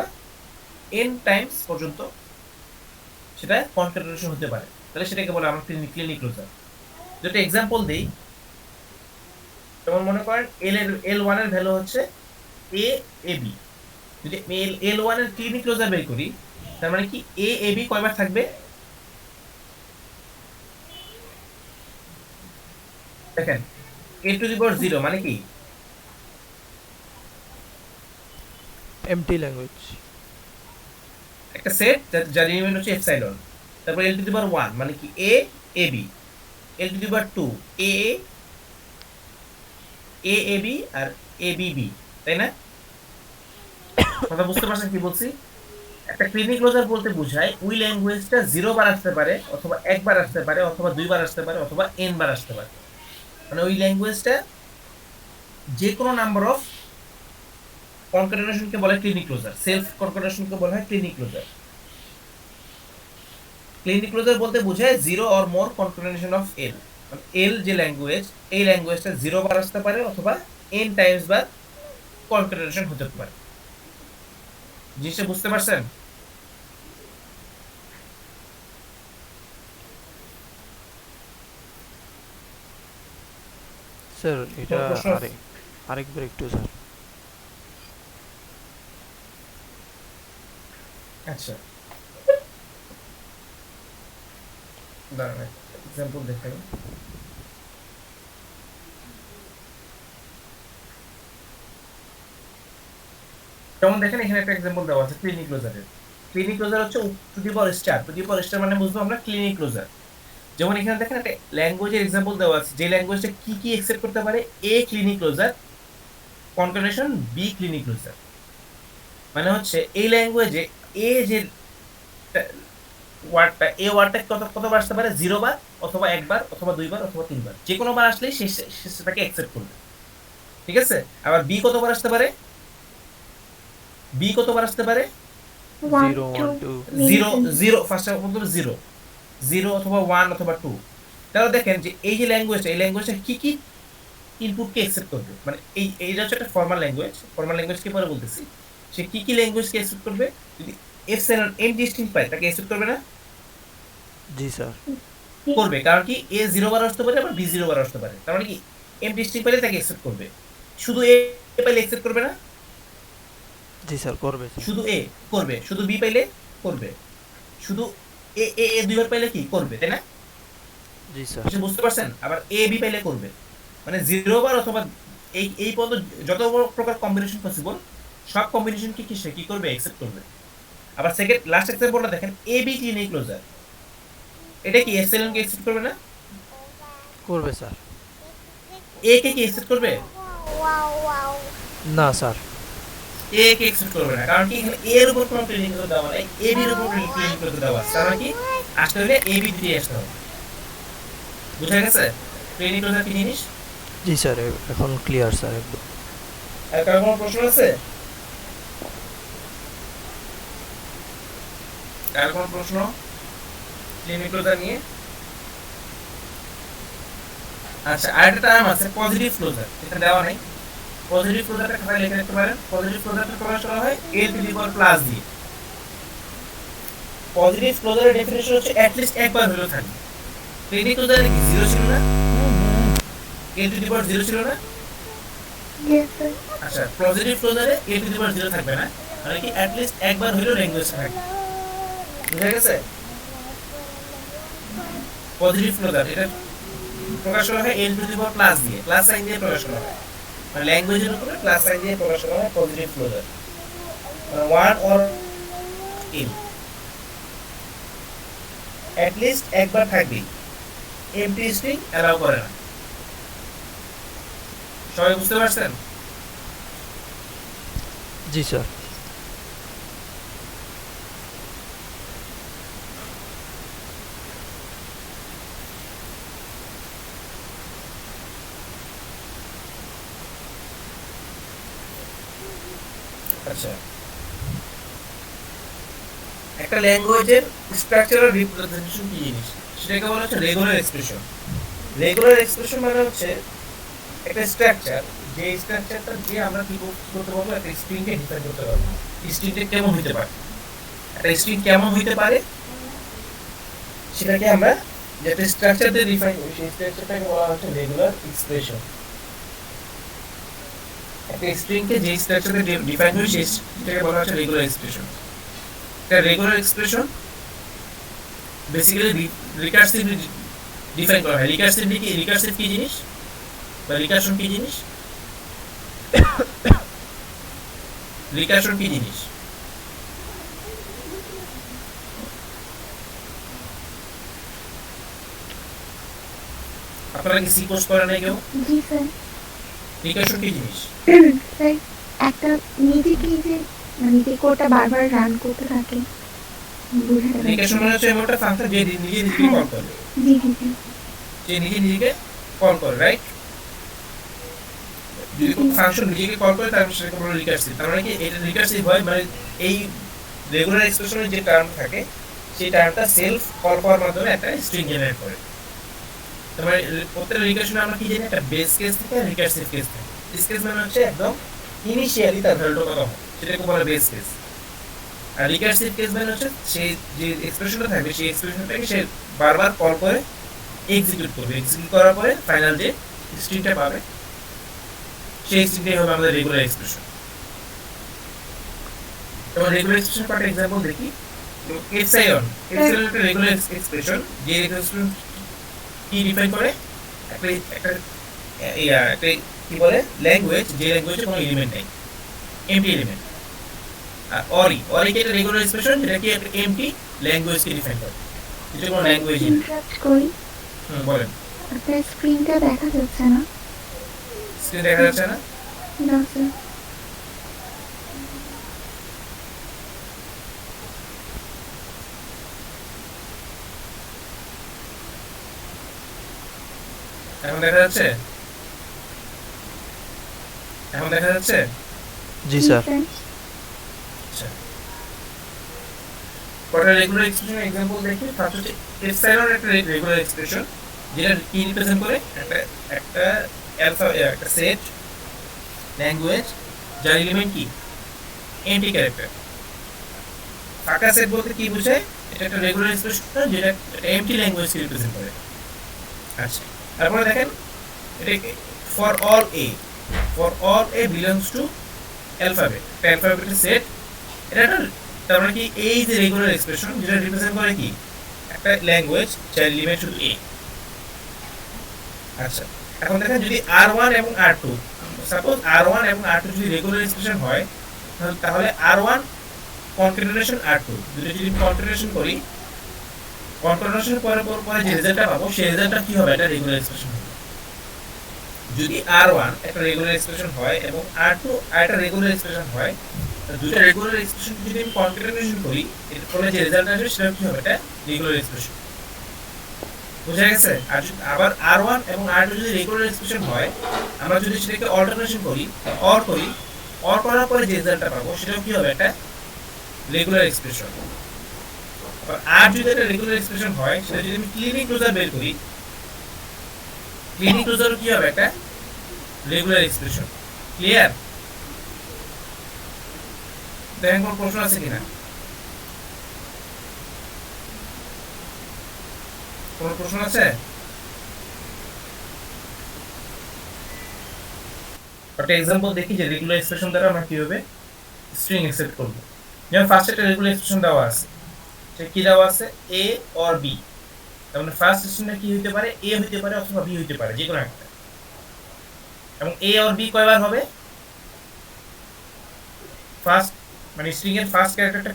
n টাইমস পর্যন্ত সেটা কনক্যাটেনেশন হতে পারে, তাহলে সেটাকে বলে আমরা ক্লিনিক ক্লোজার। যেটা এক্সাম্পল দেই, যেমন মনে করেন L1 এর ভ্যালু হচ্ছে a a b। যদি L1 এর ক্লিনিক ক্লোজার বের করি তার মানে কি a a b কয়বার থাকবে? দেখেন a টু দি পাওয়ার 0 মানে কি এমটি ল্যাঙ্গুয়েজ। একটা সেট যার এলিমেন্ট হচ্ছে এপসাইলন। তারপর l টু দি পাওয়ার 1 মানে কি a a b। l to the power 2 a a a b আর a b b, তাই না? কথা বুঝতে পারছেন কি বলছি? একটা ক্লিনিক ক্লোজার বলতে বোঝায় ওই ল্যাঙ্গুয়েজটা 0 বার আসতে পারে অথবা 1 বার আসতে পারে অথবা 2 বার আসতে পারে অথবা n বার আসতে পারে। মানে ওই ল্যাঙ্গুয়েজটা যে কোনো নাম্বার অফ কনক্যাটেনেশনকে বলে ক্লিনিক ক্লোজার, সেলফ কনক্যাটেনেশনকে বলা হয় ক্লিনিক ক্লোজার। ক্লিনিক ক্লোজার বলতে বোঝায় 0 অর মোর কনক্যাটেনেশন অফ এল। এল যে ল্যাঙ্গুয়েজ, এই ল্যাঙ্গুয়েজটা 0 বার আসতে পারে অথবা n টাইমস বার কনক্যাটেনেশন হতে পারে। জিনিসটা বুঝতে পারছেন? স্যার এটা কোনো প্রশ্ন আছে? আরেকবার একটু স্যার। আচ্ছা দাঁড়ান এক্সাম্পল দেখাই। যেমন দেখেন এখানে একটা এক্সাম্পল দেওয়া আছে ক্লিনিক ক্লোজারের। ক্লিনিক ক্লোজার হচ্ছে two the power star. Two the power star মানে বুঝবো আমরা ক্লিনিক ক্লোজার। যেমন এখানে দেখেন একটা ল্যাঙ্গুয়েজের এক্সাম্পল দেওয়া আছে, যে ল্যাঙ্গুয়েজটা কি কি একসেপ্ট করতে পারে? A Kleene closure, concatenation b Kleene closure. মানে হচ্ছে এই ল্যাঙ্গুয়েজে এ যে ওয়ার্ডটা, এ ওয়ার্ডটা কতবার আসতে পারে? 0 বার অথবা 1 বার অথবা 2 বার অথবা 3 বার, যে কোনো বার আসলেই সে সেটাকে অ্যাকসেপ্ট করবে। ঠিক আছে? আবার বি কতবার আসতে পারে? বি কতবার আসতে পারে? 1, zero one 2, two. Zero maybe 3. Zero first বলতে 0, 0 অথবা 1 অথবা 2। তাহলে দেখেন যে এই যে ল্যাঙ্গুয়েজটা, এই ল্যাঙ্গুয়েজটা কি কি ইনপুটকে অ্যাকসেপ্ট করবে, মানে এইটা হচ্ছে একটা ফর্মাল ল্যাঙ্গুয়েজ। ফর্মাল ল্যাঙ্গুয়েজকে পরে বলতেছি, সে কি কি ল্যাঙ্গুয়েজকে অ্যাকসেপ্ট করবে? যদি এপসাইলন এম ডিস্টিংক্ট পায় তাকে অ্যাকসেপ্ট করবে না? জি স্যার। Yes. করবে, কারণ কি এ 0 বার আসতে পারে আবার বি 0 বার আসতে পারে, তার মানে কি এম ডিস্টিংক্ট পাইলে তাকে অ্যাকসেপ্ট করবে। শুধু এ পাইলে অ্যাকসেপ্ট করবে না? জি স্যার করবে স্যার। শুধু এ করবে, শুধু বি পাইলে করবে, শুধু এ এ এ দুইবার পাইলে কি করবে, তাই না? জি স্যার। বুঝতে পারছেন? আবার এ বি পাইলে করবে। মানে 0 বার অথবা এই পর্যন্ত যত প্রকার কম্বিনেশন পসিবল সব কম্বিনেশনকে কি সে কি করবে অ্যাকসেপ্ট করবে। আবার সেকেন্ড লাস্ট এক্সাম্পলটা দেখেন এ বি ক্লিনিক ক্লোজার, এটা কি এপসিলন কে অ্যাকসেপ্ট করবে না? করবে স্যার। এ কে কি অ্যাকসেপ্ট করবে? না স্যার। এ কে অ্যাকসেপ্ট করবে না, কারণ কি এখানে এ এর উপর কোনো ক্লিনিক ক্লোজার দেওয়া নাই, এ বি এর উপর ক্লিনিক ক্লোজার দেওয়া আছে, তার মানে কি আসতে হলে এ বি দিয়ে আসতে হবে। বুঝা গেছে ক্লিনিক ক্লোজার কি জিনিস? জি স্যার, এখন ক্লিয়ার স্যার একদম। আর কারো কোনো প্রশ্ন আছে? কারো কোনো প্রশ্ন ক্লিনিক ক্লোজার নিয়ে? আচ্ছা, আরেকটা টার্ম আছে পজিটিভ ক্লোজার, এটা দেওয়া নাই। পজিটিভ ক্লোজারটা খাতায় লিখে রাখতে পারেন। পজিটিভ ক্লোজারটা প্রকাশ করা হয় a to the power plus দিয়ে। পজিটিভ ক্লোজারের ডেফিনিশন হচ্ছে অ্যাট লিস্ট একবার হলেও থাকবে। ক্লিনিক ক্লোজারে কি জিরো ছিল না? a to the power zero ছিল না? Yes, sir. আচ্ছা, পজিটিভ ক্লোজারে a to the power zero থাকবে না, মানে কি অ্যাট লিস্ট একবার হলেও ল্যাঙ্গুয়েজটা থাকবে। বুঝা গেছে? পজিটিভ ক্লোজার এটা প্রকাশ করা হয় n two the power plus দিয়ে, প্লাস সাইন দিয়ে প্রকাশ করা হয়, মানে ল্যাঙ্গুয়েজের উপরে প্লাস সাইন দিয়ে প্রকাশ করা হয় পজিটিভ ক্লোজার। মানে one or in at least একবার থাকবে, এমটি স্ট্রিং অ্যালাউ করে না। সবাই বুঝতে পারছেন? জি স্যার। আচ্ছা, একটা ল্যাঙ্গুয়েজের স্ট্রাকচারাল রিপ্রেজেন্টেশন কি জিনিস সেটাকে বলা হচ্ছে রেগুলার এক্সপ্রেশন। রেগুলার এক্সপ্রেশন মানে হচ্ছে একটা স্ট্রাকচার, যে স্ট্রাকচারটা দিয়ে আমরা কি করতে পারবো, একটা স্ট্রিংকে ডিফাইন করতে পারবো। স্ট্রিংটা কেমন হইতে পারে, একটা স্ট্রিং কেমন হইতে পারে সেটাকে আমরা যেটা স্ট্রাকচার দিয়ে ডিফাইন করি সেই স্ট্রাকচারটাকে বলা হচ্ছে রেগুলার এক্সপ্রেশন। একটা স্ট্রিংকে যে স্ট্রাকচার দিয়ে ডিফাইন করি সেটাকে বলা হচ্ছে রেগুলার এক্সপ্রেশন। একটা regular expression basically recursively define করা হয়। রিকার্সিভ কি জিনিস বা রিকার্শন কি জিনিস? রিকার্শন কি জিনিস? আপনারা কি সি কোর্স করেন না কেউ? জি স্যার। রিকার্শন কি জিনিস? স্যার, একটা নিজেকে যে মানে যে কোডটা বারবার রান করতে থাকে বুঝাতে রিকার্শন মানে হচ্ছে এমন একটা ফাংশন যে নিজে নিজেকে কল করে, জি জি জি যে নিজে নিজেকে কল করে, রাইট? যদি কোনো ফাংশন নিজেকে কল করে তাহলে সেটাকে বলা রিকার্সিভ। তার মানে কি এটা রিকার্সিভ হয়, মানে এই রেগুলার এক্সপ্রেশনের যে টার্ম থাকে সেই টার্মটা সেলফ কল করার মাধ্যমে একটা স্ট্রিং জেনারেট করে। তার মানে প্রত্যেকটা রিকার্শনে আমরা কি জানি, একটা বেস কেস থাকে আর রিকার্সিভ কেস থাকে। বেস কেস মানে হচ্ছে একদম ইনিশিয়ালি তার ভ্যালুটা কত হয় সেটাকে বলে বেস কেস, আর রিকার্সিভ কেস মানে হচ্ছে সেই যে এক্সপ্রেশনটা থাকবে সেই এক্সপ্রেশনটাকে সে বারবার কল করে এক্সিকিউট করবে। এক্সিকিউট করার পরে ফাইনাল যে স্ট্রিংটা পাবে সেই স্ট্রিংটাই হবে আমাদের রেগুলার এক্সপ্রেশন। এবং রেগুলার এক্সপ্রেশন কয়েকটা এক্সাম্পল দেখি। এপসাইলন একটা রেগুলার এক্সপ্রেশন, যে এক্সপ্রেশন কি ডিফাইন করে, একটা একটা একটা কি বলে ল্যাঙ্গুয়েজ, যে ল্যাঙ্গুয়েজে কোনো এলিমেন্ট নেই, এমটি এলিমেন্ট। আর অরি কি একটা রেগুলার এক্সপ্রেশন যেটা কি একটা এমটি ল্যাঙ্গুয়েজকে ডিফাইন করে, যেটা কোনো ল্যাঙ্গুয়েজ নেই। ইন্টারাপ্ট করি। বলেন। আপনার স্ক্রিনটা দেখা যাচ্ছে না। স্ক্রিন দেখা যাচ্ছে না? না স্যার। এখন দেখা যাচ্ছে? এখন দেখা যাচ্ছে? জি স্যার। আচ্ছা, কটা রেগুলার এক্সপ্রেশন एग्जांपल দেখি। ফার্স্ট হচ্ছে এপসাইলন একটা রেগুলার এক্সপ্রেশন যেটা কি রিপ্রেজেন্ট করে, একটা একটা অ্যালফা একটা সেট ল্যাঙ্গুয়েজ যার এলিমেন্ট কি এমটি ক্যারেক্টার। ফাঁকা সেট বলতে কি বোঝায়, এটা একটা রেগুলার এক্সপ্রেশন যেটা এমটি ল্যাঙ্গুয়েজকে রিপ্রেজেন্ট করে। আচ্ছা, তারপরে দেখেন এটা for all A belongs to alphabet, একটা অ্যালফাবেটের সেট। এটা তার মানে কি এই যে রেগুলার এক্সপ্রেশন যেটা রিপ্রেজেন্ট করে কি একটা ল্যাঙ্গুয়েজ যার এলিমেন্ট শুধু এ। আচ্ছা, এখন দেখেন যদি R1 এবং R2, সাপোজ R1 এবং R2 যদি রেগুলার এক্সপ্রেশন হয়, তাহলে R1 কনক্যাটেনেশন R2 দুটো যদি কনক্যাটেনেশন করি, কনক্যাটেনেশন করার পরে যে রেজাল্টটা পাবো সেই রেজাল্টটা কি হবে, এটা রেগুলার এক্সপ্রেশন হবে। যদি R1 একটা রেগুলার এক্সপ্রেশন হয় এবং R2 আরেকটা রেগুলার এক্সপ্রেশন হয়, দুটো রেগুলার এক্সপ্রেশন যদি আমি কনক্যাটেনেশন করি, এর ফলে যে রেজাল্ট আসবে সেটা কি হবে, এটা রেগুলার এক্সপ্রেশন। বুঝা গেছে? আর আবার R1 এবং R2 যদি রেগুলার এক্সপ্রেশন হয়, আমরা যদি সেটাকে অল্টারনেশন করি, অর করার পরে যে রেজাল্টটা পাবো সেটাও কি হবে, একটা রেগুলার এক্সপ্রেশন। আবার আর যদি একটা রেগুলার এক্সপ্রেশন হয়, সেটা যদি আমি ক্লিনিক ক্লোজার বের করি, ক্লিনিক ক্লোজারও কি হবে, একটা রেগুলার এক্সপ্রেশন। ক্লিয়ার? দেখেন কোন প্রশ্ন আছে কিনা, কোন প্রশ্ন আছে? একটা এক্সাম্পল দেখি যে রেগুলার এক্সপ্রেশন দ্বারা আমরা কিভাবে স্ট্রিং অ্যাকসেপ্ট করব। যেমন ফার্স্ট একটা রেগুলার এক্সপ্রেশন দেওয়া আছে, সে কি দেওয়া আছে, এ অর বি। তার মানে ফার্স্ট স্ট্রিংটা কি হতে পারে, এ হতে পারে অথবা বি হতে পারে, যে কোনো একটা। এবং এ অর বি কয়বার হবে, ফার্স্ট মানে স্ট্রিং এর ফার্স্ট ক্যারেক্টারটা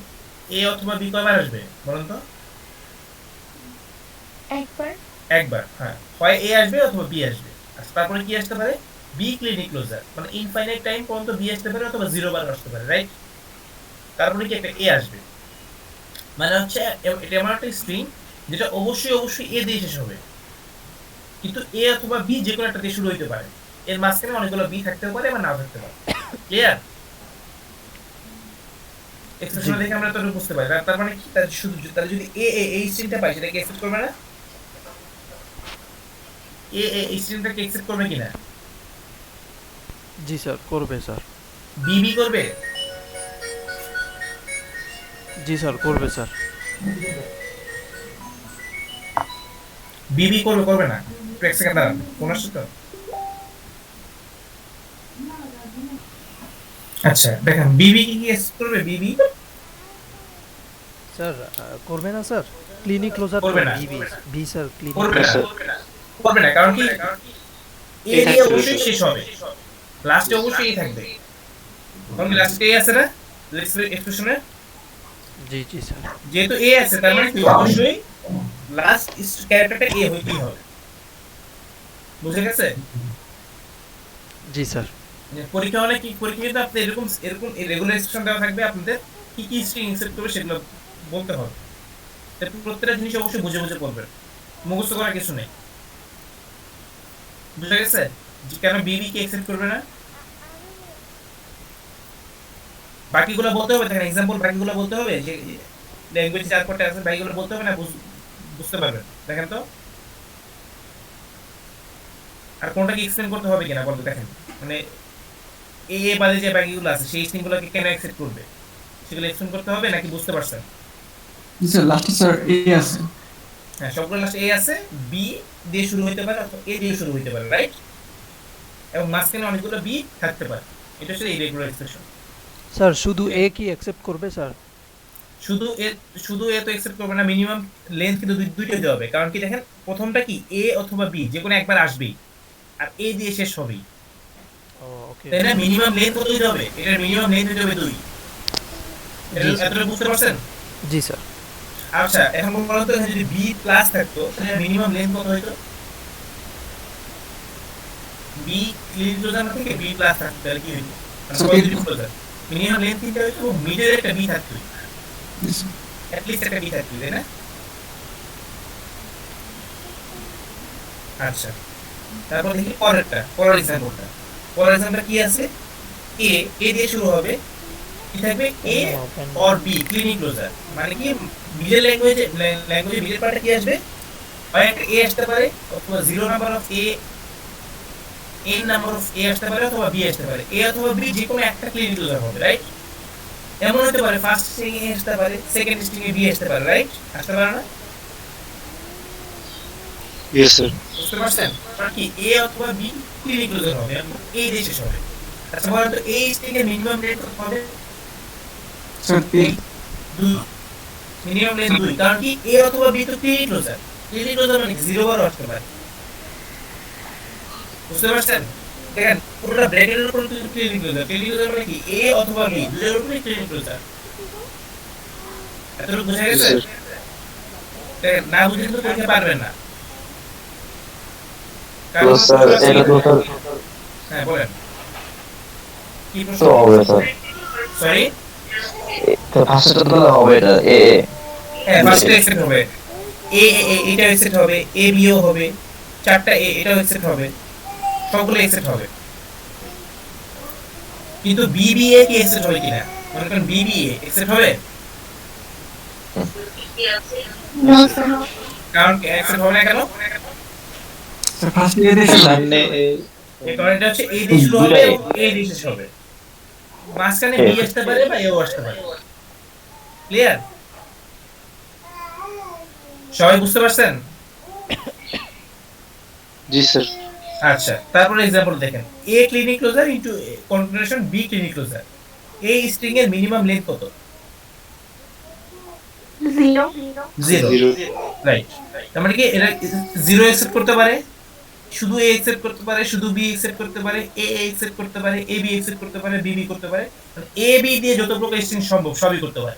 এ অথবা বি কয়বার আসবে বলুন তো? একবার। একবার, হ্যাঁ, হয় এ আসবে অথবা বি আসবে। আচ্ছা, তারপরে কি আসতে পারে, বি ক্লিনিক ক্লোজার, মানে ইনফাইনাইট টাইম পর্যন্ত বি আসতে পারে অথবা 0 বার আসতে পারে, রাইট? তারপরে কি একটা এ আসবে, মানে হচ্ছে এটা এমন একটা স্ট্রিং যেটা অবশ্যই এ দিয়ে শেষ হবে, কিন্তু এ অথবা বি যে কোনো একটা দিয়ে শুরু হইতে পারে, এর মাঝখানে অনেকগুলো বি থাকতে পারে বা নাও থাকতে পারে। ক্লিয়ার? এক্সপ্রেশন দেখে আমরা তো বুঝতে পারি, তার মানে কি, তার শুধু তার যদি এ এ এই স্ট্রিংটা পাই, সেটাকে অ্যাকসেপ্ট করবে না? এ এ এই স্ট্রিংটাকে অ্যাকসেপ্ট করবে কিনা? জি স্যার, করবে স্যার। বি বি করবে? জি স্যার, করবে স্যার। বি বি করবে, করবে না? একটু এক সেকেন্ড দাঁড়ান, কোন আসছে তো। আচ্ছা দেখেন বিবি কি অ্যাকসেপ্ট করবে, বিবি স্যার করবে না স্যার, ক্লিনিক ক্লোজার তো করবে না, বিবি। বি স্যার, ক্লিনিক করবে না, ক্লোজার। করবে না, কারণ কি, এ দিয়ে অবশ্যই শেষ হবে, লাস্টে অবশ্যই এ থাকবে, কারণ কি লাস্টে এ আছে না এক্সপ্রেশনে? জি জি স্যার। যেহেতু এ আছে, তার মানে কি অবশ্যই লাস্ট ক্যারেক্টারটা এ হইতেই হবে। বুঝে গেছে? জি স্যার। পরীক্ষা হলে কি, পরীক্ষা কিন্তু আপনি এরকম এরকম রেগুলার এক্সপ্রেশন দেওয়া থাকবে, আপনাদের কি কি স্ট্রিং ইনসার্ট করবে সেগুলো বলতে হবে। প্রত্যেকটা জিনিস অবশ্যই বুঝে বুঝে করবেন, মুখস্থ করার কিছু নেই। বুঝা গেছে? কেন বিবি কে অ্যাকসেপ্ট করবে না? বাকিগুলো বলতে হবে, দেখেন এক্সাম্পল বাকিগুলো বলতে হবে, যে ল্যাঙ্গুয়েজ চার কোডটা আছে বাকিগুলো বলতে হবে না, বুঝতে পারবেন। দেখেন তো আর কোনটা কি এক্সপ্লেন করতে হবে কিনা বলতে, দেখেন মানে এ এ বাদে যে বাকিগুলো আছে সেই স্ট্রিংগুলোকে কেন অ্যাকসেপ্ট করবে সেগুলো এক্সপ্লেন করতে হবে, নাকি বুঝতে পারছেন? জি স্যার, লাস্টে স্যার এ আছে। হ্যাঁ, সবগুলো লাস্ট এ আছে, বি দিয়ে শুরু হতে পারে অথবা এ দিয়ে শুরু হতে পারে, রাইট? এবং মাঝখানে অনেকগুলো বি থাকতে পারে, এটা হচ্ছে ইরেগুলার এক্সপ্রেশন। স্যার শুধু এ কি অ্যাকসেপ্ট করবে স্যার? শুধু এ, শুধু এ তো অ্যাকসেপ্ট করবে না, মিনিমাম লেন্থ কিন্তু দুইটা দিতে হবে, কারণ কি দেখেন প্রথমটা কি এ অথবা বি যে কোনো একবার আসবেই, আর এ দিয়ে শেষ হবেই, ও ওকে। তাই না? মিনিমাম লেন্থ কত দিতে হবে, এটার মিনিমাম লেন্থ দিতে হবে 2। জি স্যার। এতটা বুঝতে পারছেন? জি স্যার। আচ্ছা এখন বলুন তো, যদি বি প্লাস থাকতো তাহলে মিনিমাম লেন্থ কত হইতো? বি ক্লিন ক্লোজার না থেকে বি প্লাস থাকতো তাহলে কি হইতো, মানে পজিটিভ ক্লোজার, মিনিমাম লেন্থ দিতে হইতো, মিডের একটা বি থাকতো, জি স্যার। অ্যাট লিস্ট একটা বি থাকতো, তাই না? আচ্ছা, তারপর দেখি পরেরটা, পরের এক্সাম্পলটা। পরের এক্সাম্পলটা কি আছে, এ এ দিয়ে শুরু হবে, কি থাকবে, a or B Kleene closure, মানে কি মিডল ল্যাঙ্গুয়েজে মিডল পার্টে কি আসবে, হয় একটা এ আসতে পারে অথবা 0 number of a, n number of a আসতে পারে অথবা বি আসতে পারে, এ অথবা বি যে কোনো একটা ক্লিনিক ক্লোজার হবে, রাইট? এমন হতে পারে ফার্স্ট স্ট্রিং এ আসতে পারে, সেকেন্ড স্ট্রিং এ বি আসতে পারে, রাইট? আসতে পারে না? Yes, sir. বুঝতে পারছেন? কারণ কি এ অথবা বি ক্লিনিক ক্লোজার হবে এবং এই দিয়ে শেষ হবে। আচ্ছা বলেন তো এই স্ট্রিং এর মিনিমাম লেন্থ কত হবে? স্যার 3। 2, মিনিমাম লেন্থ 2, কারণ কি এ অথবা বি তো ক্লিনিক ক্লোজার মানে 0 বার আসতে পারে। বুঝতে পারছেন? দেখেন পুরোটা ব্র্যাকেটের উপর কিন্তু ক্লিনিক ক্লোজার। ক্লিনিক ক্লোজার মানে কি এ অথবা বি দুটোর উপরই ক্লিনিক ক্লোজার। এতটুকু বোঝা জি গেছে? স্যার। দেখেন না বুঝে কিন্তু পরীক্ষা পারবেন না। তো কারণ স্যার প্রশ্ন আছে এটা তো স্যার হ্যাঁ বলেন কি প্রশ্ন? তো হবে স্যার, সরি ফার্স্টটা তো হবে এটা এ হ্যাঁ ফার্স্টে এক্সেপ্ট হবে এটা এক্সেপ্ট হবে এ বিও হবে চারটা এটাও এক্সেপ্ট হবে সবগুলো এক্সেপ্ট হবে কিন্তু বিবিএ কি এক্সেপ্ট হবে কিনা মনে করেন বিবিএ এক্সেপ্ট হবে নো স্যার। কারণ এক্সেপ্ট হবে না কেন স্যার ফার্স্ট এ দিয়ে শুরু। সামনে এই কারণটা হচ্ছে এ দিয়ে শুরু হবে দুটাই এবং এ দিয়ে শেষ হবে মাঝখানে এ। বি আসতে পারে বা এও আসতে পারে ক্লিয়ার সবাই বুঝতে পারছেন জি স্যার। আচ্ছা তারপরে एग्जांपल দেখেন a Kleene closure into configuration b Kleene closure এই স্ট্রিং এর মিনিমাম লেন্থ কত 0। 0 জিরো। রাইট তার মানে কি এরা 0 অ্যাকসেপ্ট করতে পারে শুধু এ অ্যাকসেপ্ট করতে পারে শুধু বি অ্যাকসেপ্ট করতে পারে এ অ্যাকসেপ্ট করতে পারে এ বি অ্যাকসেপ্ট করতে পারে বি বি করতে পারে মানে এ বি দিয়ে যত প্রকার স্ট্রিং সম্ভব সবই করতে পারে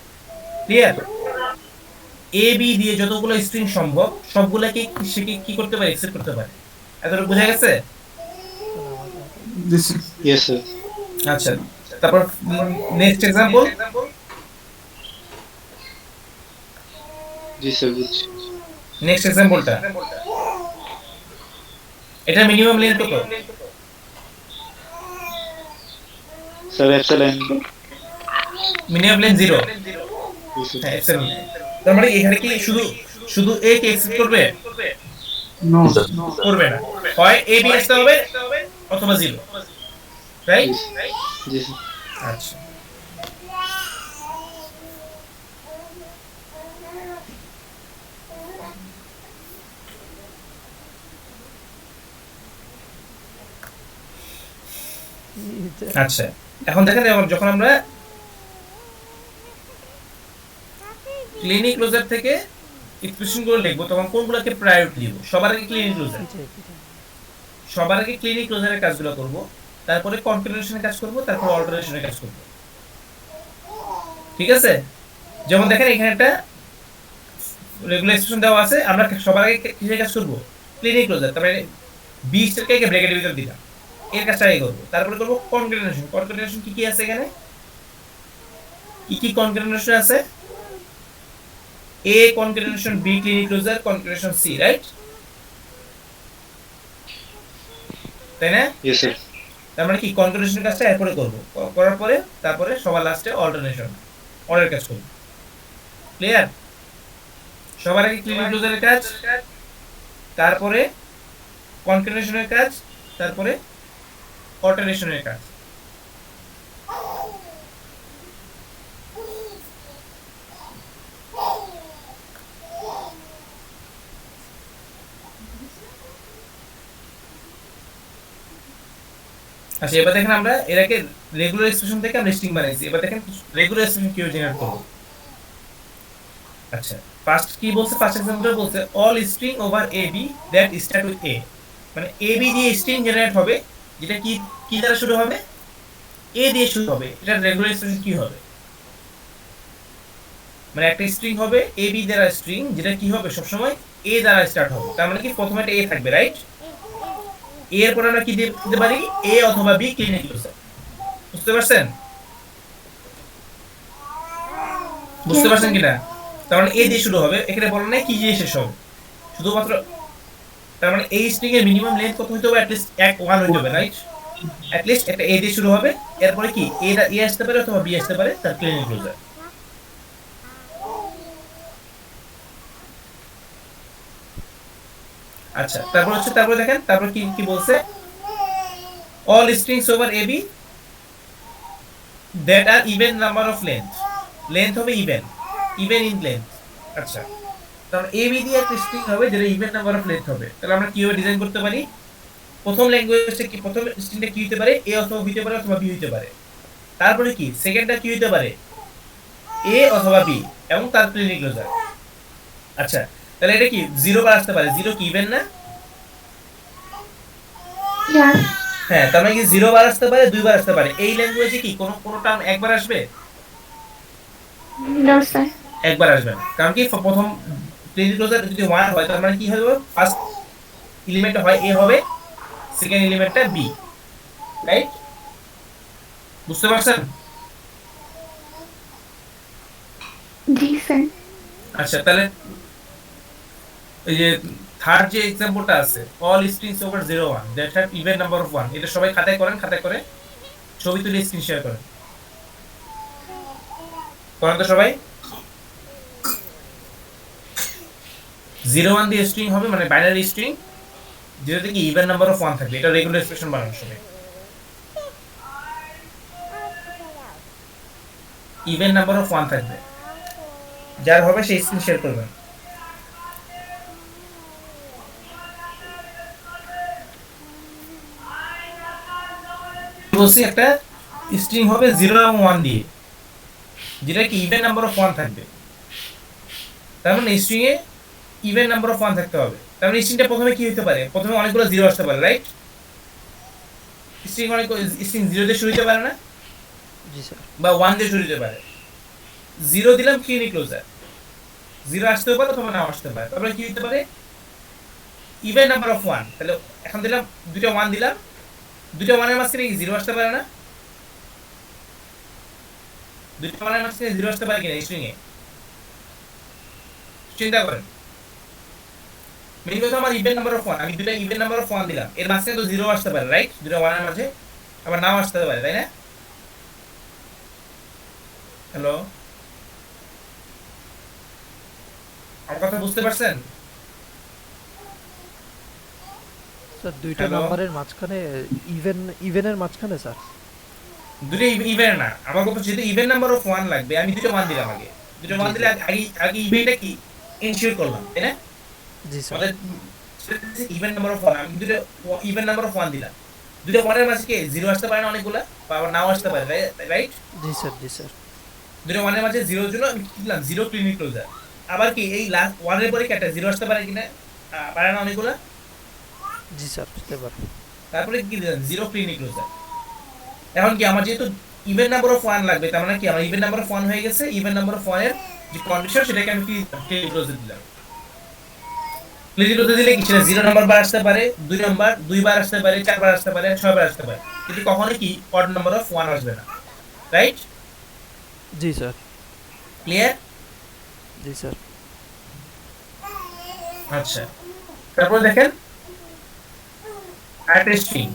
ক্লিয়ার এ বি দিয়ে যতগুলো স্ট্রিং সম্ভব সবগুলোকে সে কি করতে পারে অ্যাকসেপ্ট করতে পারে এতটুকু বোঝা গেছে জি স্যার। Yes sir. আচ্ছা তারপর নেক্সট एग्जांपल জি স্যার বুঝছি। নেক্সট एग्जांपलটা এটা মিনিমাম লেন্থ কত স্যার এপসাইলন। মিনিমাম লেন্থ 0 জি স্যার। হ্যাঁ এপসিলন তার মানে এখানে কি শুধু শুধু এ কে অ্যাকসেপ্ট করবে নো। করবে না হয় এ বি আসতে হবে অথবা 0 রাইট জি স্যার। আচ্ছা আচ্ছা এখন দেখেন যখন আমরা ক্লিনিক ক্লোজার থেকে এক্সপ্রেশন গুলো লিখবো তখন কোনগুলোকে প্রায়োরিটি দিব সবার আগে ক্লিনিক ক্লোজার সবার আগে ক্লিনিক ক্লোজারের কাজগুলো করব তারপরে কনফিগারেশনের কাজ করব তারপর অল্টারেশনের কাজ করব ঠিক আছে যেমন দেখেন এখানে একটা রেগুলার এক্সপ্রেশন দেওয়া আছে আমরা সবার আগে কিসের কাজ করব ক্লিনিক ক্লোজার তার মানে 20 টাকে ব্র্যাকেটের ভিতর দিলাম এর কাজটা আগে করব তারপরে করব কনফিগারেশন কনফিগারেশন কি কি আছে এখানে কি কি কনফিগারেশন আছে a configuration b Kleene closure configuration c right তাই না ইয়েস স্যার। তার মানে কি কনফিগারেশন কাজটা এরপরে করব করার পরে তারপরে সবার লাস্টে অল্টারনেশন অর্ডার কাজ করব ক্লিয়ার সবার আগে ক্লিনিক ক্লোজারের কাজ তারপরে কনফিগারেশনের কাজ তারপরে অল্টারনেশনের কাজ আচ্ছা এবার দেখেন আমরা এটাকে রেগুলার এক্সপ্রেশন থেকে আমরা স্ট্রিং বানাইছি এবার দেখেন রেগুলার এক্সপ্রেশন কিভাবে জেনারেট করব আচ্ছা ফার্স্ট কি বলছে ফার্স্ট एग्जांपल বলছে all string over A B that start with A মানে এ বি দিয়ে স্ট্রিং জেনারেট হবে যেটা কি কি দ্বারা শুরু হবে এ দিয়ে শুরু হবে এটা রেগুলার এক্সপ্রেশন কি হবে মানে একটা স্ট্রিং হবে এ বি দ্বারা স্ট্রিং যেটা কি হবে সব সময় এ দ্বারা স্টার্ট হবে তার মানে কি প্রথমে একটা এ থাকবে রাইট এরপর আমরা কি দিতে পারি এ অথবা বি ক্লিনিক ক্লোজার বুঝতে পারছেন বুঝতে পারছেন কিনা তার মানে এ দিয়ে শুরু হবে এখানে বলা নাই কি দিয়ে শেষ হবে শুধুমাত্র তার মানে এই স্ট্রিং এর মিনিমাম লেন্থ কত হতে হবে অ্যাট লিস্ট 1 হতে হবে রাইট অ্যাট লিস্ট একটা এ দিয়ে শুরু হবে এরপরে কি এ আসতে পারে অথবা বি আসতে পারে তার ক্লিনিক ক্লোজার আচ্ছা তারপর দেখেন তারপর কি কি বলছে all strings over ab that are even number of length হবে even in length আচ্ছা তাহলে ab দিয়ে একটা স্ট্রিং হবে যেটা ইভেন নাম্বার অফ লেন্থ হবে তাহলে আমরা কিভাবে ডিজাইন করতে পারি প্রথম ল্যাঙ্গুয়েজটা কি প্রথম স্ট্রিংটা কি হতে পারে এ অথবা হতে পারে অথবা বি হতে পারে তারপরে কি সেকেন্ডটা কি হতে পারে এ অথবা বি এবং তার ক্লিনিক ক্লোজার আচ্ছা তাহলে এটা কি 0 বার আসতে পারে 0 কি ইভেন না ইয়াস। হ্যাঁ, তার মানে কি 0 বার আসতে পারে, 2 বার আসতে পারে। এই ল্যাঙ্গুয়েজে কি কোন টার্ম একবার আসবে? No sir. একবার আসবে না। কারণ কি প্রথম প্রিডিক্লোজার যদি 1 হয় তার মানে কি হবে? ফার্স্ট এলিমেন্ট হয় এ হবে, সেকেন্ড এলিমেন্টটা বি, রাইট? বুঝতে পারছেন? জি স্যার। আচ্ছা, তাহলে এই যে থার্ড যে এক্সাম্পলটা আছে, all strings over 01 that have even number of 1, এটা সবাই খাতায় করেন, খাতায় করে ছবি তুলে স্ক্রিন শেয়ার করেন। করেন তো সবাই। 01 দিয়ে স্ট্রিং হবে, মানে বাইনারি স্ট্রিং, যেটা থেকে ইভেন নাম্বার অফ 1 থাকবে। এটা রেগুলার এক্সপ্রেশন বানানোর সময় ইভেন নাম্বার অফ 1 থাকবে। যার হবে সেই স্ক্রিন শেয়ার করবেন। বলছি একটা স্ট্রিং হবে 0 এবং 1 দিয়ে, যেটা কি ইভেন নাম্বার অফ 1 থাকবে। তার মানে string A even number of 1 থাকতে হবে। তার মানে স্ট্রিংটা প্রথমে কি হতে পারে? প্রথমে অনেকগুলো 0 আসতে পারে, রাইট? স্ট্রিং 0 দিয়ে শুরু হতে পারে না, জি স্যার। বা 1 দিয়ে শুরু হতে পারে। 0 দিলাম ক্লিনিক ক্লোজার, 0 আসতেও পারে অথবা নাও আসতে পারে। তারপরে কি হতে পারে? Even number of 1। তাহলে এখন দিলাম দুইটা 1 দিলাম, দুইটা 1 এর মাঝখানে কি 0 আসতে পারে না? দুইটা 1 এর মাঝখানে 0 আসতে পারে কিনা স্ট্রিং এ? চিন্তা করেন। মেইন কথা আমার ইভেন নাম্বার অফ 1, আমি দুইটা ইভেন নাম্বার অফ 1 দিলাম, এর মাঝখানে তো 0 আসতে পারে, রাইট? দুইটা 1 এর মাঝে আবার নাও আসতে পারে, তাই না? হ্যালো, আমার কথা বুঝতে পারছেন? স্যার দুইটা হ্যালো, নাম্বারের মাঝখানে ইভেনের মাঝখানে স্যার। দুটো ইভেন না, আমার কথা যেহেতু ইভেন নাম্বার অফ 1 লাগবে, আমি দুটো 1 দিলাম আগে। দুটো 1 জি দিলে স্যার। আগে আগে ইভেন্টটা কি ইনশিওর করলাম, তাই না? জি স্যার। আমাদের ইভেন নাম্বার অফ 1, আমি দুটো ইভেন নাম্বার অফ 1 দিলাম। দুটো 1 এর মাঝে কি 0 আসতে পারে না অনেকগুলা, বা আবার নাও আসতে পারে, রাইট? জি স্যার। জি স্যার। দুটো 1 এর মাঝে 0 এর জন্য আমি কি দিলাম? 0 ক্লিনিক ক্লোজার। আবার কি এই লাস্ট 1 এর পরে কি একটা 0 আসতে পারে কিনা? পারে না অনেকগুলা। জি স্যার বুঝতে পারি। তারপরে কি দিলাম? 0 ক্লিনিক ক্লোজার। এখন কি আমার যেহেতু ইভেন নাম্বার অফ 1 লাগবে, তার মানে কি আমার ইভেন নাম্বার অফ 1 হয়ে গেছে। ইভেন নাম্বার অফ 1 এর যে কন্ডিশন সেটাকে আমি কি ক্লিনিক ক্লোজার দিলাম। ক্লিনিক ক্লোজার দিলে কি সেটা 0 নাম্বার বার আসতে পারে, 2 নাম্বার 2 বার আসতে পারে, 4 বার আসতে পারে, 6 বার আসতে পারে, কিন্তু কখনোই কি অড নাম্বার অফ 1 আসবে না, রাইট? জি স্যার। ক্লিয়ার? জি স্যার। আচ্ছা, তারপর দেখেন একটা স্ট্রিং,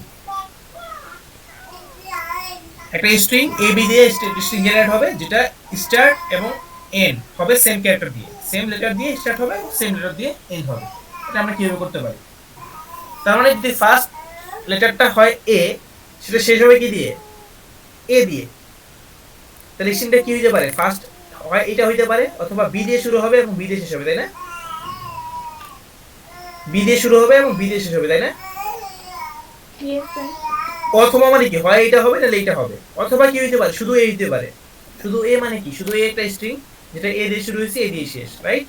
একটা স্ট্রিং এ বি দিয়ে স্ট্রিং জেনারেট হবে, যেটা স্টার্ট এবং এন্ড হবে সেম ক্যারেক্টার দিয়ে, সেম লেটার দিয়ে স্টার্ট হবে, সেম লেটার দিয়ে এন্ড হবে। এটা আমরা কিভাবে করতে পারি? তার মানে যদি ফার্স্ট লেটারটা হয় এ, সেটা শেষ হবে কি দিয়ে? এ দিয়ে। তাহলে স্ট্রিংটা কি হইতে পারে? ফার্স্ট হয় এটা হইতে পারে, অথবা বি দিয়ে শুরু হবে এবং বি দিয়ে শেষ হবে, তাই না? বি দিয়ে শুরু হবে এবং বি দিয়ে শেষ হবে, তাই না? Yes sir. অথবা মানে কি হয় এটা হবে নাহলে এটা হবে, অথবা কি হইতে পারে শুধু এ হইতে পারে। শুধু এ মানে কি? শুধু এ একটা স্ট্রিং যেটা এ দিয়ে শুরু হয়েছে এ দিয়ে শেষ, রাইট?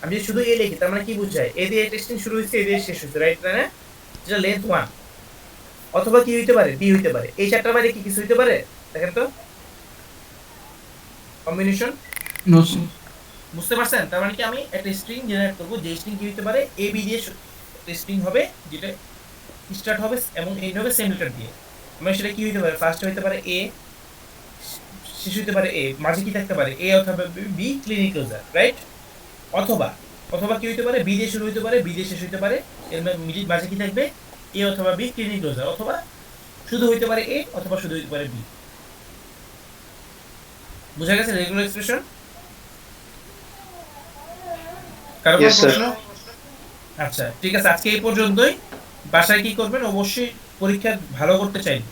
আমি যদি শুধু এ লিখি তার মানে কি বুঝায়? এ দিয়ে একটা স্ট্রিং শুরু হয়েছে এ দিয়ে শেষ হয়েছে, রাইট? তাই না? যেটা লেন্থ 1। অথবা কি হইতে পারে? বি হইতে পারে। এই চারটার বাইরে কি কিছু হইতে পারে? দেখেন তো কম্বিনেশন। No sir. বুঝতে পারছেন? তার মানে কি আমি একটা স্ট্রিং জেনারেট করব, যে স্ট্রিং কি হইতে পারে? এ বি দিয়ে একটা স্ট্রিং হবে, যেটা স্টার্ট হবে এবং এন্ড হবে সেম লেটার দিয়ে। মানে সেটা কি হইতে পারে? ফার্স্ট হইতে পারে এ, শেষ হইতে পারে এ, মাঝে কি থাকতে পারে? এ অথবা বি ক্লিনিক ক্লোজার, রাইট? অথবা অথবা কি হইতে পারে? বি দিয়ে শুরু হইতে পারে, বি দিয়ে শেষ হইতে পারে, এর মিডিল মাঝে কি থাকবে? এ অথবা বি ক্লিনিক ক্লোজার। অথবা শুধু হইতে পারে এ, অথবা শুধু হইতে পারে বি। বুঝা গেছে রেগুলার এক্সপ্রেশন? কারো কোনো Yes, sir. প্রশ্ন? আচ্ছা, ঠিক আছে, আজকে এই পর্যন্তই। বাসায় কি করবেন? অবশ্যই পরীক্ষা ভালো করতে চাইলে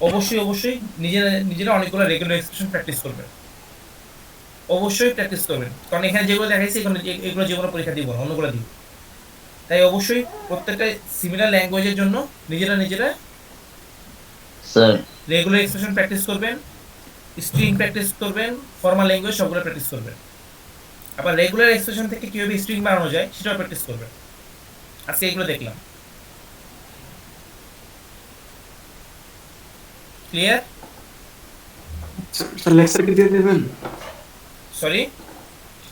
অবশ্যই অবশ্যই নিজেরা নিজেরা অনেকগুলো রেগুলার এক্সপ্রেশন প্র্যাকটিস করবেন। অবশ্যই প্র্যাকটিস করবেন, কারণ এখানে যেগুলো দেখাইছি এগুলো যেগুলো পরীক্ষা দিব না, অন্যগুলো দিব। তাই অবশ্যই প্রত্যেকটা সিমিলার ল্যাঙ্গুয়েজের জন্য নিজেরা নিজেরা স্যার রেগুলার এক্সপ্রেশন প্র্যাকটিস করবেন, স্ট্রিং প্র্যাকটিস করবেন, ফর্মাল ল্যাঙ্গুয়েজ সবগুলো প্র্যাকটিস করবেন। আবার রেগুলার এক্সপ্রেশন থেকে কিভাবে স্ট্রিং বানানো যায় সেটাও প্র্যাকটিস করবেন। আজকে এগুলো দেখলাম। ক্লিয়ার? স্যার লেকচার কি দিয়ে দেবেন? সরি,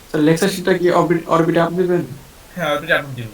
স্যার লেকচার শিটটা কি অরবিটে আপ দেবেন? হ্যাঁ অরবিটে আপলোড দিব।